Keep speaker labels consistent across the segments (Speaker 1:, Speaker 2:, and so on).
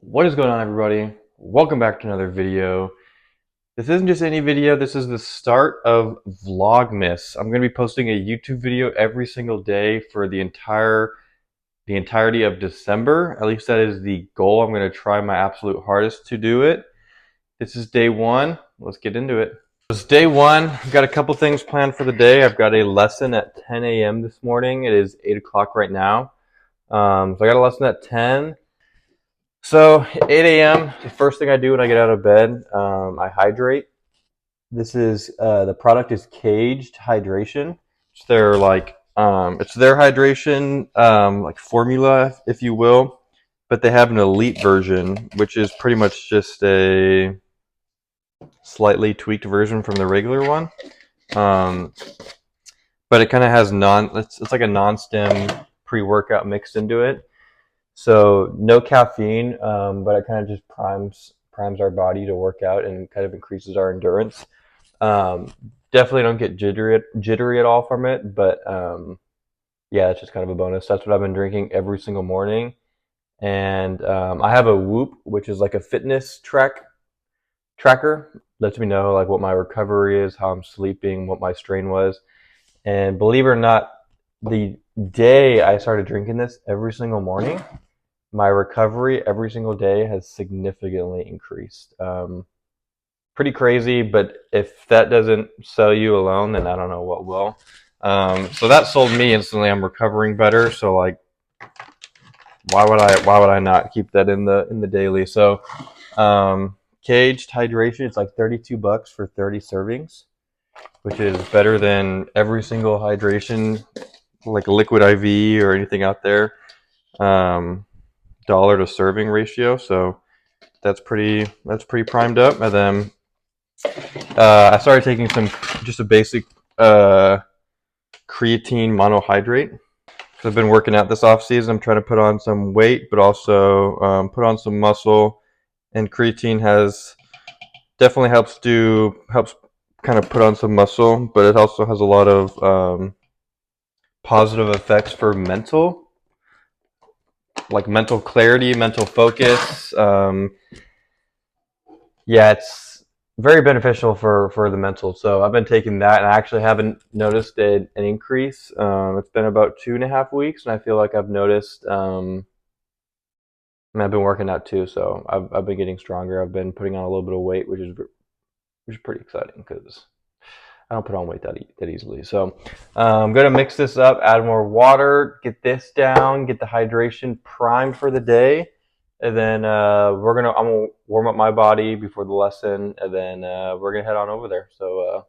Speaker 1: What is going on, everybody? Welcome back to another video. This isn't just any video, this is the start of vlogmas. I'm going to be posting a YouTube video every single day for the entirety of December. At least that is the goal. I'm going to try my absolute hardest to do it. This is day one. Let's get into it. It's day one. I've got a couple things planned for the day. I've got a lesson at 10 a.m. this morning. It is 8 o'clock right now. So I got a lesson at 10. So 8 a.m. The first thing I do when I get out of bed, I hydrate. This is the product is Caged Hydration. It's their hydration like formula, if you will, but they have an elite version, which is pretty much just a slightly tweaked version from the regular one. Um, but it kind of has it's like a non-stim pre-workout mixed into it. So no caffeine, but it kind of just primes our body to work out and kind of increases our endurance. Definitely don't get jittery at all from it, but yeah, it's just kind of a bonus. That's what I've been drinking every single morning, and I have a Whoop, which is like a fitness tracker. Lets me know like what my recovery is, how I'm sleeping, what my strain was, and believe it or not, the day I started drinking this every single morning, my recovery every single day has significantly increased. Pretty crazy, but if that doesn't sell you alone, then I don't know what will. So that sold me instantly. I'm recovering better, so like, why would I not keep that in the daily? So, Caged Hydration, it's like $32 for 30 servings, which is better than every single hydration like liquid IV or anything out there. Dollar to serving ratio, so that's pretty primed up. And then I started taking just a basic creatine monohydrate because I've been working out this off season. I'm trying to put on some weight, but also put on some muscle. And creatine has definitely helps kind of put on some muscle, but it also has a lot of positive effects for mental clarity, mental focus. Yeah, it's very beneficial for the mental. So I've been taking that, and I actually haven't noticed an increase. It's been about 2.5 weeks, and I feel like I've noticed. And I've been working out too, so I've been getting stronger. I've been putting on a little bit of weight, which is pretty exciting because I don't put on weight that easily. So I'm gonna mix this up, add more water, get this down, get the hydration primed for the day, and then I'm gonna warm up my body before the lesson, and then we're gonna head on over there. So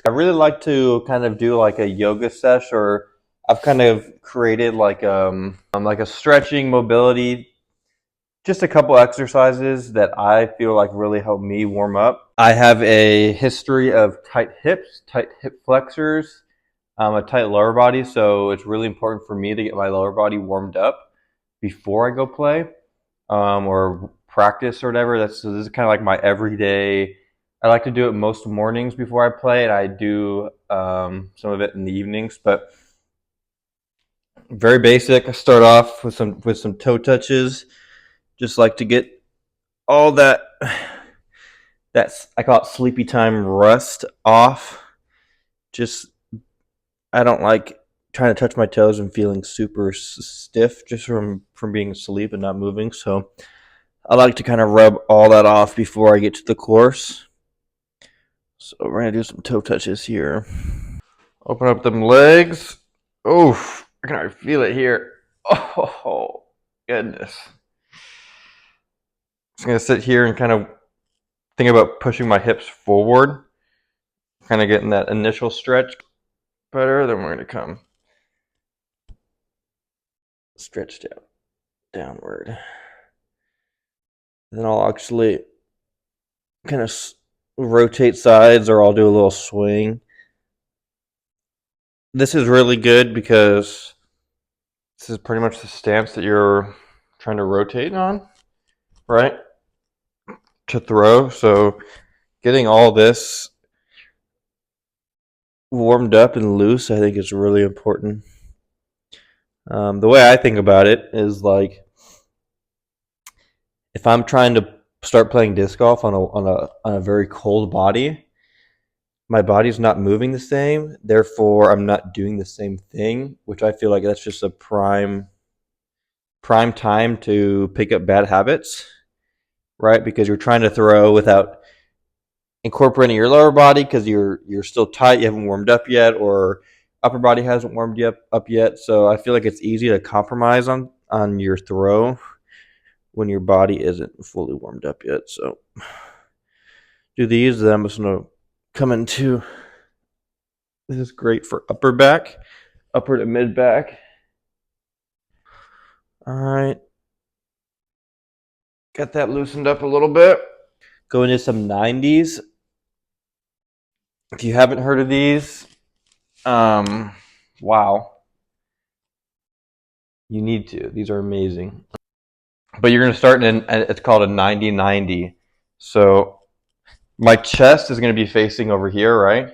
Speaker 1: I really like to kind of do like a yoga sesh, or I've kind of created like a stretching mobility, just a couple exercises that I feel like really help me warm up. I have a history of tight hips, tight hip flexors, a tight lower body, so it's really important for me to get my lower body warmed up before I go play or practice or whatever. So this is kind of like my everyday. I like to do it most mornings before I play, and I do some of it in the evenings. But very basic. I start off with some toe touches, just like to get all that's I call it sleepy time rust off. Just I don't like trying to touch my toes and feeling super stiff just from being asleep and not moving. So I like to kind of rub all that off before I get to the course. So we're gonna do some toe touches here. Open up them legs. Oof, I can already feel it here. Oh goodness. Just gonna sit here and kind of think about pushing my hips forward, kind of getting that initial stretch better. Then we're gonna come stretch downward. Then I'll actually kind of rotate sides, or I'll do a little swing. This is really good because this is pretty much the stance that you're trying to rotate on, right? To throw. So getting all this warmed up and loose, I think, is really important. The way I think about it is like if I'm trying to start playing disc golf on a very cold body, my body's not moving the same. Therefore, I'm not doing the same thing, which I feel like that's just a prime time to pick up bad habits, right? Because you're trying to throw without incorporating your lower body because you're still tight, you haven't warmed up yet, or upper body hasn't warmed up yet. So I feel like it's easy to compromise on your throw when your body isn't fully warmed up yet. So do these, then I'm just gonna come into this is great for upper back, upper to mid back. All right, got that loosened up a little bit. Go into some 90s. If you haven't heard of these, wow, you need to. These are amazing. But you're going to start in, it's called a 90-90. So my chest is going to be facing over here, right?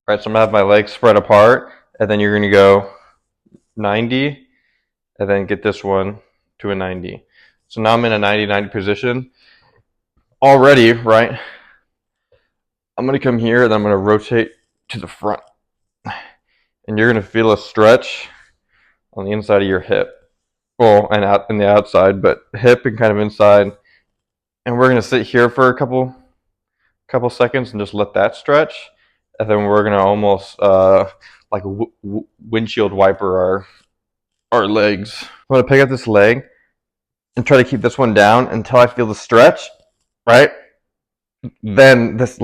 Speaker 1: Right, so I'm going to have my legs spread apart, and then you're going to go 90, and then get this one to a 90. So now I'm in a 90-90 position already, right? I'm going to come here, and then I'm going to rotate to the front. And you're going to feel a stretch on the inside of your hip. Well, and out in the outside, but hip and kind of inside. And we're going to sit here for a couple seconds and just let that stretch. And then we're going to almost like windshield wiper our legs. I'm going to pick up this leg and try to keep this one down until I feel the stretch, right? Then this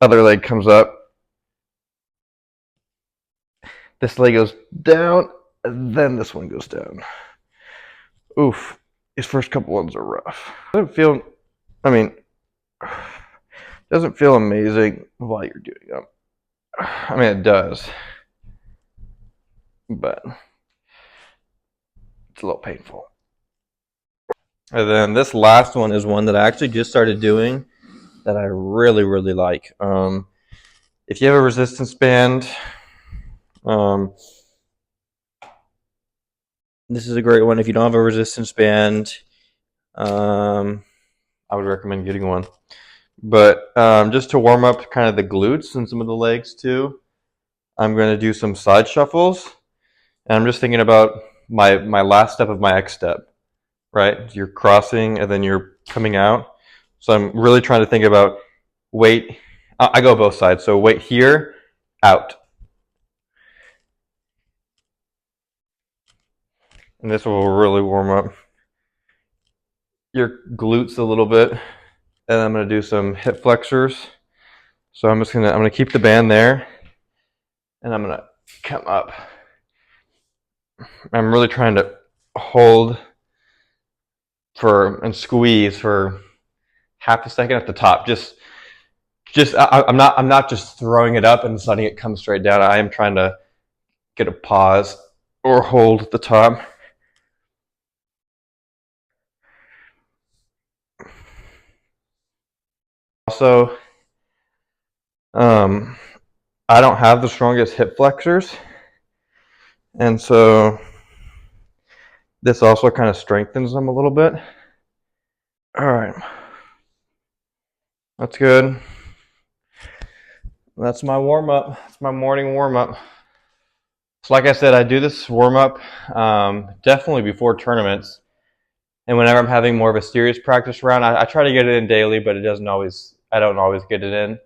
Speaker 1: other leg comes up. This leg goes down, and then this one goes down. Oof, these first couple ones are rough. Doesn't feel amazing while you're doing them. I mean, it does, but it's a little painful. And then this last one is one that I actually just started doing that I really, really like. If you have a resistance band, this is a great one. If you don't have a resistance band, I would recommend getting one. But just to warm up kind of the glutes and some of the legs too, I'm going to do some side shuffles. And I'm just thinking about my last step of my X step, right? You're crossing and then you're coming out. So I'm really trying to think about weight. I go both sides. So weight here, out. And this will really warm up your glutes a little bit. And I'm going to do some hip flexors. So I'm going to keep the band there. And I'm going to come up. I'm really trying to hold and squeeze for half a second at the top. I'm not just throwing it up and letting it come straight down. I am trying to get a pause or hold at the top. Also, I don't have the strongest hip flexors, and so this also kind of strengthens them a little bit. All right, that's good. That's my warm up. That's my morning warm up. So like I said, I do this warm up definitely before tournaments. And whenever I'm having more of a serious practice round, I try to get it in daily, but I don't always get it in.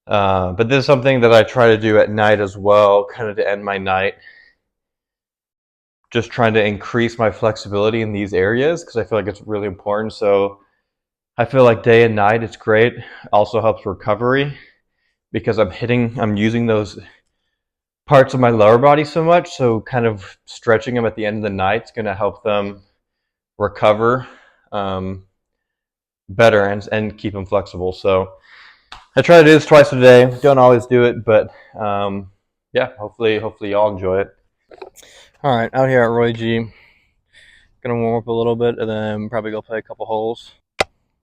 Speaker 1: But this is something that I try to do at night as well, kind of to end my night. Just trying to increase my flexibility in these areas because I feel like it's really important. So I feel like day and night it's great. Also helps recovery because I'm using those parts of my lower body so much. So kind of stretching them at the end of the night is going to help them recover better and keep them flexible. So I try to do this twice a day. Don't always do it, but yeah, hopefully y'all enjoy it. All right, out here at Roy G, gonna warm up a little bit and then probably go play a couple holes.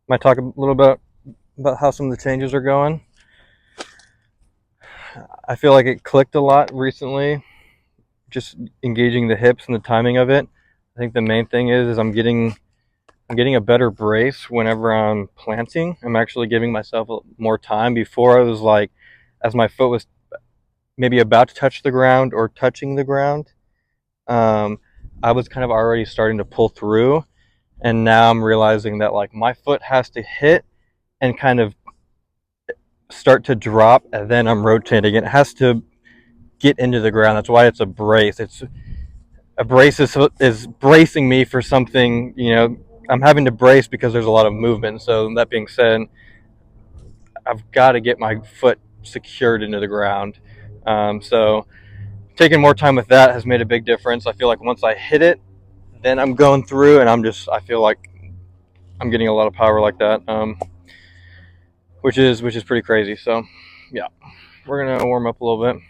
Speaker 1: Might talk a little bit about how some of the changes are going. I feel like it clicked a lot recently, just engaging the hips and the timing of it. I think the main thing is I'm getting I'm getting a better brace whenever I'm planting. I'm actually giving myself more time. Before I was like, as my foot was maybe about to touch the ground or touching the ground, um, I was kind of already starting to pull through. And now I'm realizing that like my foot has to hit and kind of start to drop, and then I'm rotating. It has to get into the ground. That's why it's a brace. It's a brace is bracing me for something. I'm having to brace because there's a lot of movement. So that being said, I've got to get my foot secured into the ground. So taking more time with that has made a big difference. I feel like once I hit it, then I'm going through, and I feel like I'm getting a lot of power like that, which is pretty crazy. So yeah, we're gonna warm up a little bit.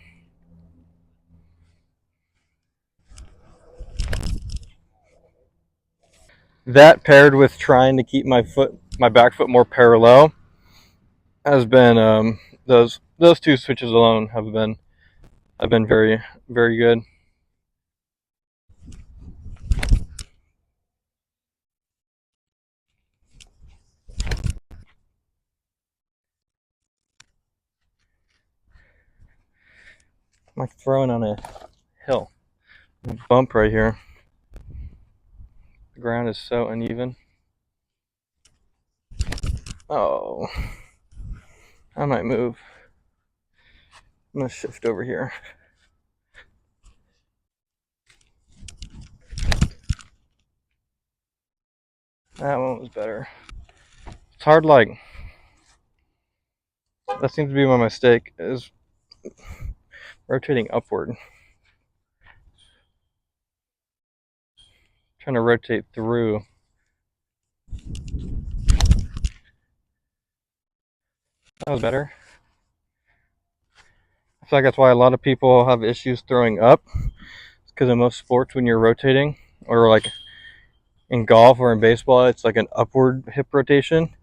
Speaker 1: That paired with trying to keep my back foot more parallel, has been those two switches alone have been very, very good. I'm like throwing on a hill, a bump right here. The ground is so uneven. Oh, I might move. I'm gonna shift over here. That one was better. It's hard, like, that seems to be my mistake, is rotating upward. Trying to rotate through. That was better. I feel like that's why a lot of people have issues throwing up. It's because in most sports, when you're rotating, or like in golf or in baseball, it's like an upward hip rotation.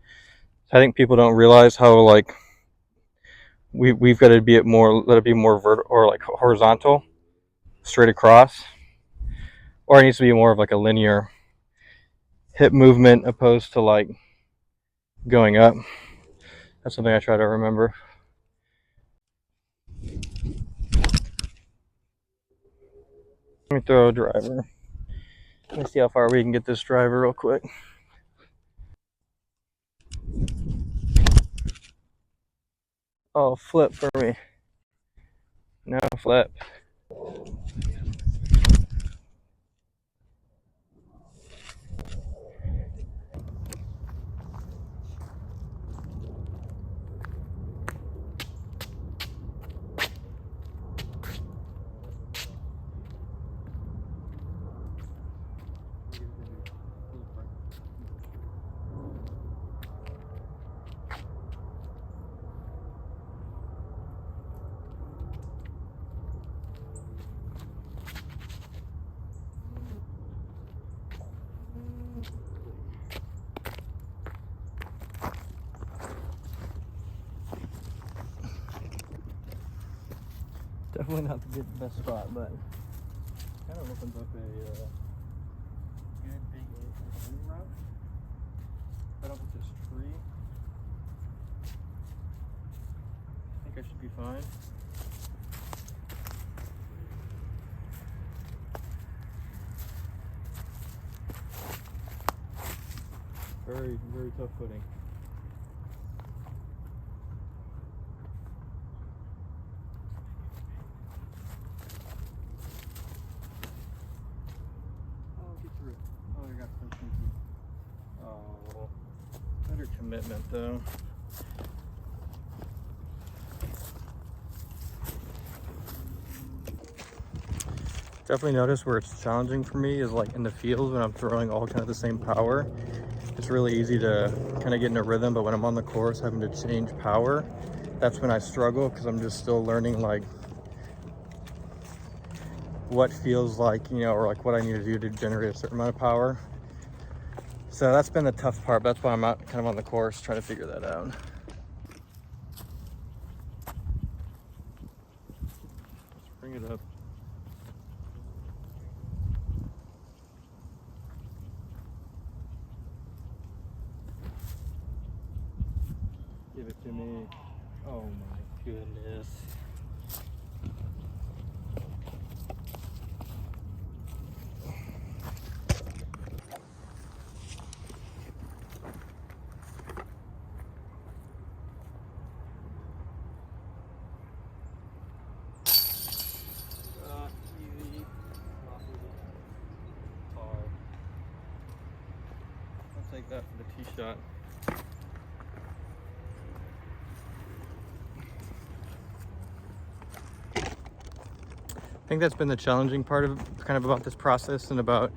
Speaker 1: I think people don't realize how like we've got to be let it be more vertical or like horizontal, straight across, or it needs to be more of like a linear hip movement opposed to like going up. That's something I try to remember. Let me throw a driver. Let me see how far we can get this driver real quick. Oh, flip for me. No, flip. Definitely not the best spot, but kind of opens up a good big running route. Right off with this tree. I think I should be fine. Very, very tough footing. Oh, I got so sneaky. Oh, better commitment though. Definitely notice where it's challenging for me is like in the field when I'm throwing all kind of the same power. It's really easy to kind of get in a rhythm, but when I'm on the course having to change power, that's when I struggle because I'm just still learning like what feels like, or like what I need to do to generate a certain amount of power. So that's been the tough part. That's why I'm out kind of on the course trying to figure that out. Let's bring it up. Give it to me. Oh my goodness. Easy. Not easy. Hard. I'll take that for the tee shot. I think that's been the challenging part of kind of about this process and about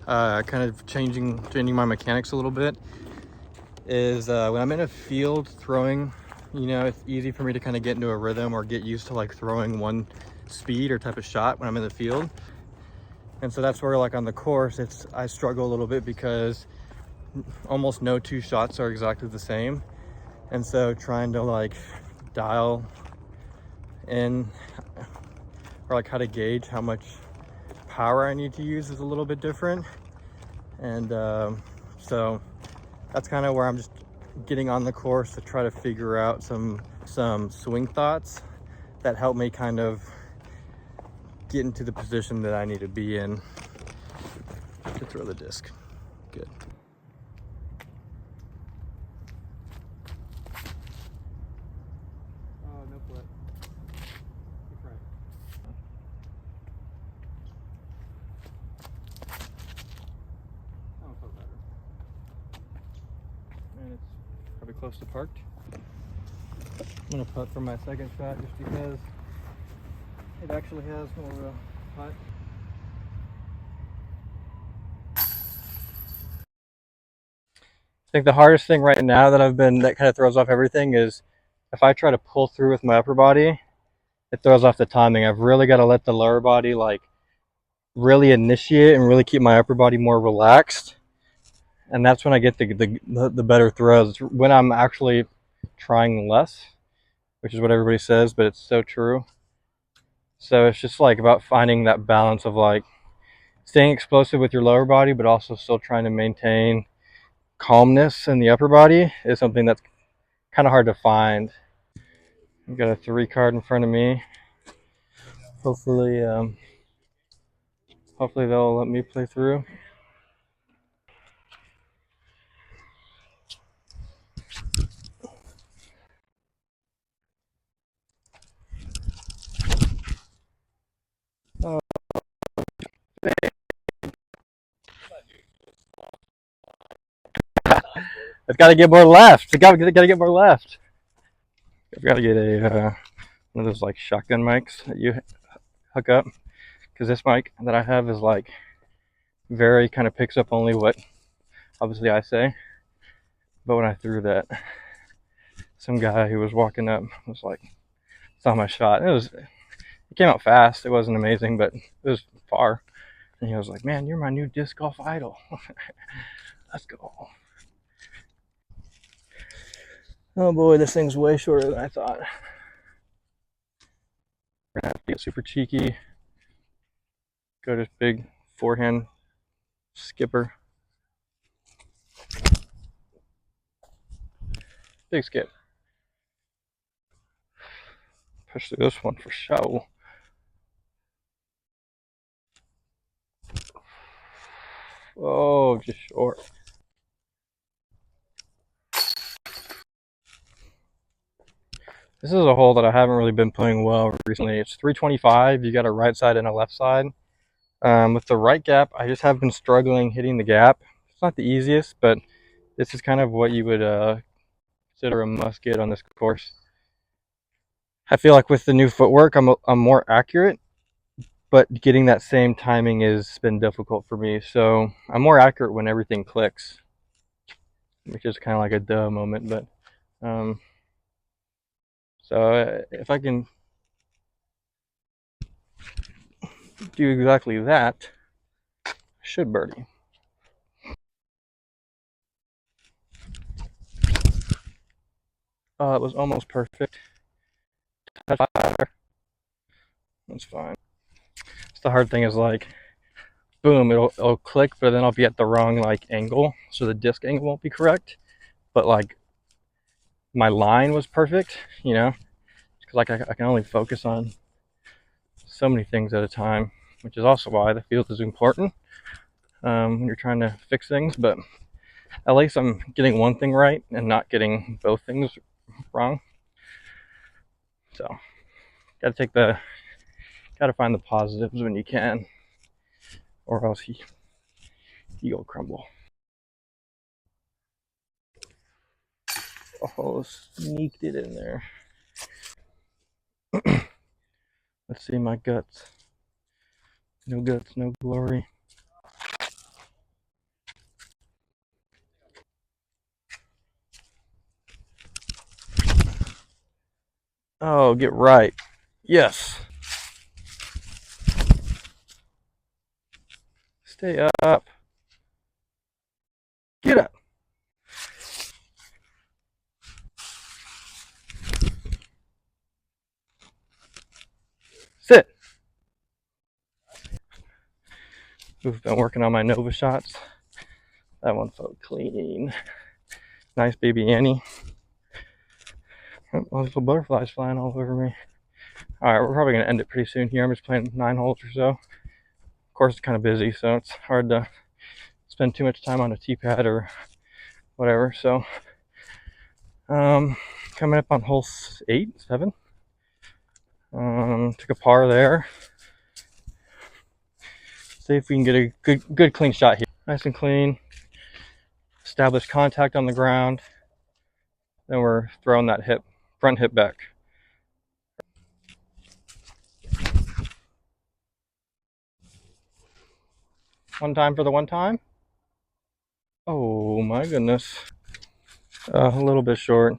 Speaker 1: kind of changing my mechanics a little bit is when I'm in a field throwing, you know, it's easy for me to kind of get into a rhythm or get used to like throwing one speed or type of shot when I'm in the field. And so that's where like on the course, I struggle a little bit because almost no two shots are exactly the same. And so trying to like dial in or like how to gauge how much power I need to use is a little bit different. And so that's kind of where I'm just getting on the course to try to figure out some swing thoughts that help me kind of get into the position that I need to be in to throw the disc. Good. Oh, no flip. Keep right. That one felt better. And it's probably close to parked. I'm gonna putt for my second shot just because it actually has more of a putt. I think the hardest thing right now that kind of throws off everything is if I try to pull through with my upper body, it throws off the timing. I've really got to let the lower body like really initiate and really keep my upper body more relaxed. And that's when I get the better throws. When I'm actually trying less, which is what everybody says, but it's so true. So it's just like about finding that balance of like staying explosive with your lower body, but also still trying to maintain calmness in the upper body is something that's kind of hard to find. I've got a 3 card in front of me. Hopefully, hopefully they'll let me play through. Oh. It's got to get more left. It's got to get more left. I've got to get a one of those like shotgun mics that you hook up, because this mic that I have is like very kind of picks up only what obviously I say. But when I threw that, some guy who was walking up was like, saw my shot. It came out fast. It wasn't amazing, but it was far. And he was like, "Man, you're my new disc golf idol." Let's go. Oh boy, this thing's way shorter than I thought. We're gonna have to get super cheeky. Go to big forehand skipper. Big skip. Push through this one for show. Oh, just short. This is a hole that I haven't really been playing well recently. It's 325. You got a right side and a left side. With the right gap, I just have been struggling hitting the gap. It's not the easiest, but this is kind of what you would consider a must get on this course. I feel like with the new footwork, I'm more accurate, but getting that same timing has been difficult for me. So I'm more accurate when everything clicks, which is kind of like a duh moment. But so if I can do exactly that, I should birdie. It was almost perfect. That's fine. It's the hard thing is like, boom, it'll click, but then I'll be at the wrong like angle, so the disc angle won't be correct. But like my line was perfect, you know, because like I can only focus on so many things at a time, which is also why the field is important when you're trying to fix things. But at least I'm getting one thing right and not getting both things wrong. So gotta find the positives when you can, or else you'll crumble. Oh, sneaked it in there. Let's see my guts. No guts, no glory. Oh, get right. Yes. Stay up. Get up. Sit. We've been working on my Nova shots. That one felt clean. Nice baby Annie. Oh, little butterflies flying all over me. Alright, we're probably going to end it pretty soon here. I'm just playing 9 holes or so. Of course, it's kind of busy, so it's hard to spend too much time on a tee pad or whatever. So, coming up on hole 8, 7. Took a par there. See if we can get a good clean shot here. Nice and clean. Establish contact on the ground. Then we're throwing that front hip back. One time for the one time. Oh my goodness. A little bit short.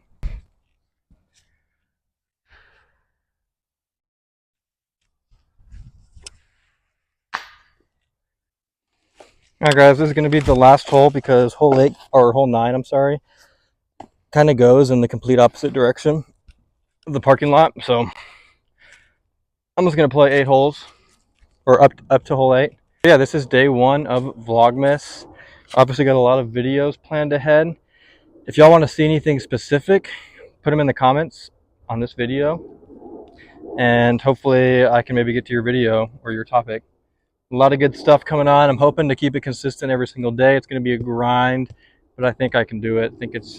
Speaker 1: Alright guys, this is going to be the last hole because hole 8, or hole 9, I'm sorry, kind of goes in the complete opposite direction of the parking lot. So I'm just going to play 8 holes, or up to hole 8. Yeah, this is day 1 of Vlogmas. Obviously got a lot of videos planned ahead. If y'all want to see anything specific, put them in the comments on this video, and hopefully I can maybe get to your video or your topic. A lot of good stuff coming on. I'm hoping to keep it consistent every single day. It's going to be a grind, but I think I can do it. I think it's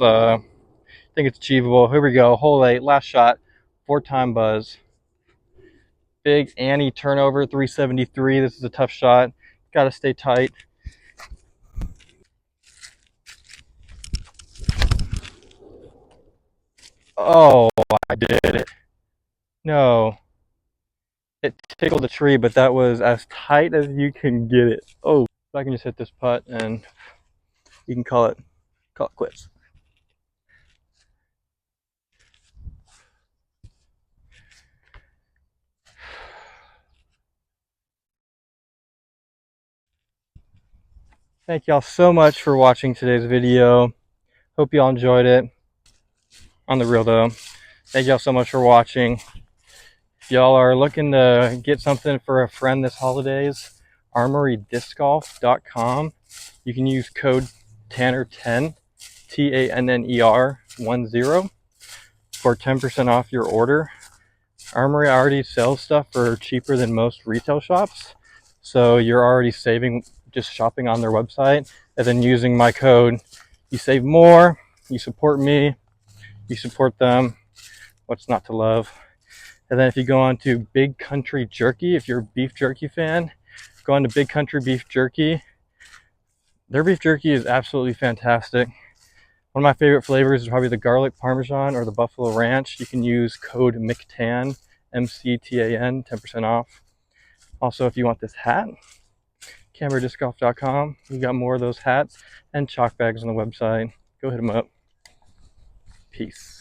Speaker 1: achievable. Here we go. Hole 8, last shot, 4-time buzz. Big Annie turnover, 373. This is a tough shot. Got to stay tight. Oh, I did it. No. It tickled the tree, but that was as tight as you can get it. Oh, if I can just hit this putt and you can call it quits. Thank y'all so much for watching today's video. Hope y'all enjoyed it. On the real though, thank y'all so much for watching. If y'all are looking to get something for a friend this holidays, armorydiscgolf.com. You can use code TANNER10, TANNER10, for 10% off your order. Armory already sells stuff for cheaper than most retail shops, so you're already saving just shopping on their website, and then using my code, you save more, you support me, you support them. What's not to love? And then if you go on to Big Country Jerky, if you're a beef jerky fan, go on to Big Country Beef Jerky. Their beef jerky is absolutely fantastic. One of my favorite flavors is probably the garlic parmesan or the buffalo ranch. You can use code MCTAN, MCTAN, 10% off. Also, if you want this hat, CameraDiscGolf.com. We got more of those hats and chalk bags on the website. Go hit them up. Peace.